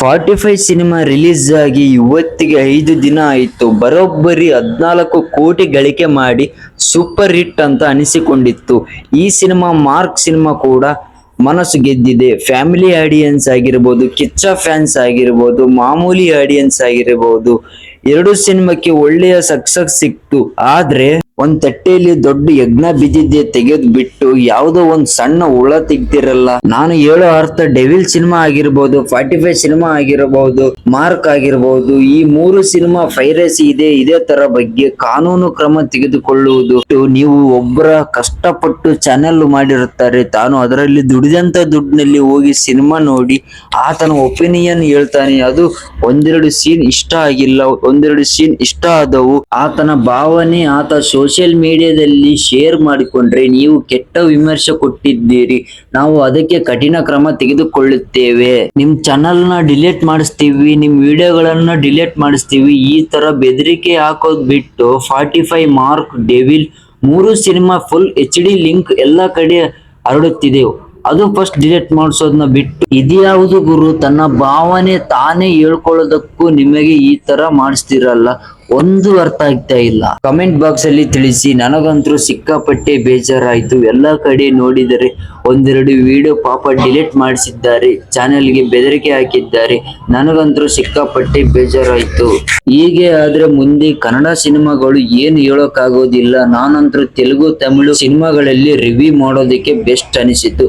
45 cinema release ಆಗಿ ಇವತ್ತಿಗೆ 5 ದಿನ ಆಯಿತು. ಬರೋಬ್ಬರಿ 14 ಕೋಟಿ ಗಳಿಕೆ ಮಾಡಿ ಸೂಪರ್ ಹಿಟ್ ಅಂತ ಅನಿಸಿಕೊಂಡಿತ್ತು. ಈ ಸಿನಿಮಾ ಮಾರ್ಕ್ ಸಿನಿಮಾ ಕೂಡ ಮನಸ್ಸು ಗೆದ್ದಿದೆ. ಫ್ಯಾಮಿಲಿ ಆಡಿಯನ್ಸ್ ಆಗಿರ್ಬೋದು, ಕಿಚ್ಚ ಫ್ಯಾನ್ಸ್ ಆಗಿರ್ಬೋದು, ಮಾಮೂಲಿ ಆಡಿಯನ್ಸ್ ಆಗಿರ್ಬೋದು, ಎರಡು ಸಿನಿಮಾಕ್ಕೆ ಒಳ್ಳೆಯ ಸಕ್ಸಸ್ ಸಿಕ್ತು. ಆದ್ರೆ ಒಂದ್ ತಟ್ಟೆಯಲ್ಲಿ ದೊಡ್ಡ ಯಜ್ಞ ಬಿದ್ದಿದ್ದೆ ತೆಗೆದ್ ಬಿಟ್ಟು ಯಾವುದೋ ಒಂದ್ ಸಣ್ಣ ಹುಳ ತೆಗ್ದಿರಲ್ಲ. ನಾನು ಹೇಳೋ ಅರ್ಥ ಡೆವಿಲ್ ಸಿನಿಮಾ ಆಗಿರ್ಬೋದು, 45 ಸಿನಿಮಾ ಆಗಿರಬಹುದು, ಮಾರ್ಕ್ ಆಗಿರಬಹುದು, ಈ ಮೂರು ಸಿನಿಮಾ ಪೈರಸಿ ಇದೇ ತರ ಬಗ್ಗೆ ಕಾನೂನು ಕ್ರಮ ತೆಗೆದುಕೊಳ್ಳುವುದು. ನೀವು ಒಬ್ಬರ ಕಷ್ಟಪಟ್ಟು ಚಾನೆಲ್ ಮಾಡಿರುತ್ತಾರೆ, ತಾನು ಅದರಲ್ಲಿ ದುಡಿದಂತ ದುಡ್ಡಿನಲ್ಲಿ ಹೋಗಿ ಸಿನಿಮಾ ನೋಡಿ ಆತನ ಒಪಿನಿಯನ್ ಹೇಳ್ತಾನೆ. ಅದು ಒಂದೆರಡು ಸೀನ್ ಇಷ್ಟ ಆಗಿಲ್ಲ, ಒಂದೆರಡು ಸೀನ್ ಇಷ್ಟ ಆದವು, ಆತನ ಭಾವನೆ ಆತ ಸೋಷಿಯಲ್ ಮೀಡಿಯಾದಲ್ಲಿ ಶೇರ್ ಮಾಡಿಕೊಂಡ್ರೆ ನೀವು ಕೆಟ್ಟ ವಿಮರ್ಶೆ ಕೊಟ್ಟಿದ್ದೀರಿ, ನಾವು ಅದಕ್ಕೆ ಕಠಿಣ ಕ್ರಮ ತೆಗೆದುಕೊಳ್ಳುತ್ತೇವೆ, ನಿಮ್ ಚಾನಲ್ ನ ಡಿಲೀಟ್ ಮಾಡಿಸ್ತೀವಿ, ನಿಮ್ ವಿಡಿಯೋಗಳನ್ನ ಡಿಲೀಟ್ ಮಾಡಿಸ್ತೀವಿ, ಈ ತರ ಬೆದರಿಕೆ ಹಾಕೋದ್ ಬಿಟ್ಟು 45 ಮಾರ್ಕ್, ಡೆವಿಲ್ ಮೂರು ಸಿನಿಮಾ ಫುಲ್ HD ಲಿಂಕ್ ಎಲ್ಲಾ ಕಡೆ ಹರಡುತ್ತಿದೆ, ಅದು ಫಸ್ಟ್ ಡಿಲೀಟ್ ಮಾಡಿಸೋದನ್ನ ಬಿಟ್ಟು ಇದ್ಯಾವುದು ಗುರು? ತನ್ನ ಭಾವನೆ ತಾನೇ ಹೇಳ್ಕೊಳ್ಳೋದಕ್ಕೂ ನಿಮಗೆ ಈ ತರ ಮಾಡಿಸ್ತಿರಲ್ಲ, ಒಂದು ಅರ್ಥ ಆಗ್ತಾ ಇಲ್ಲ. ಕಮೆಂಟ್ ಬಾಕ್ಸ್ ಅಲ್ಲಿ ತಿಳಿಸಿ. ನನಗಂತೂ ಸಿಕ್ಕಾಪಟ್ಟೆ ಬೇಜಾರಾಯ್ತು. ಎಲ್ಲಾ ಕಡೆ ನೋಡಿದರೆ ಒಂದೆರಡು ವಿಡಿಯೋ ಪಾಪ ಡಿಲೀಟ್ ಮಾಡಿಸಿದ್ದಾರೆ, ಚಾನೆಲ್ಗೆ ಬೆದರಿಕೆ ಹಾಕಿದ್ದಾರೆ. ನನಗಂತೂ ಸಿಕ್ಕಾಪಟ್ಟೆ ಬೇಜಾರಾಯ್ತು. ಹೀಗೆ ಆದ್ರೆ ಮುಂದೆ ಕನ್ನಡ ಸಿನಿಮಾಗಳು ಏನು ಹೇಳೋಕ್ಕಾಗೋದಿಲ್ಲ. ನಾನಂತೂ ತೆಲುಗು, ತಮಿಳು ಸಿನಿಮಾಗಳಲ್ಲಿ ರಿವ್ಯೂ ಮಾಡೋದಕ್ಕೆ ಬೆಸ್ಟ್ ಅನಿಸಿತು.